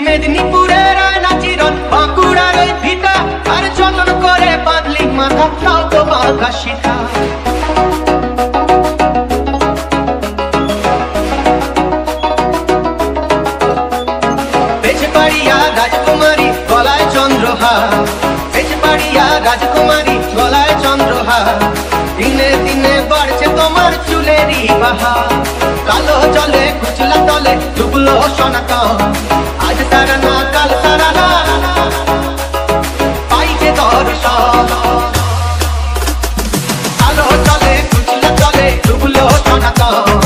মেদিনীপুরের নাচিরন বাঁকুড়ার ওই ভিটা আর যতন করে বাঁধলি মাথা তাও তো বাঁকা শিখা বেজবাড়িয়া রাজকুমারী গলায় চন্দ্রহার বেজবাড়িয়া রাজকুমারী গলায় চন্দ্রহার দিনে দিনে বাড়ছে তোমার চুলেরই বাহার কালো জলে কুচলা তলে ডুবলো সনাতন আজ তারা না কাল তারা না পাইছে দর্শন কালো জলে কুচলা তলে ডুবলো সনাতন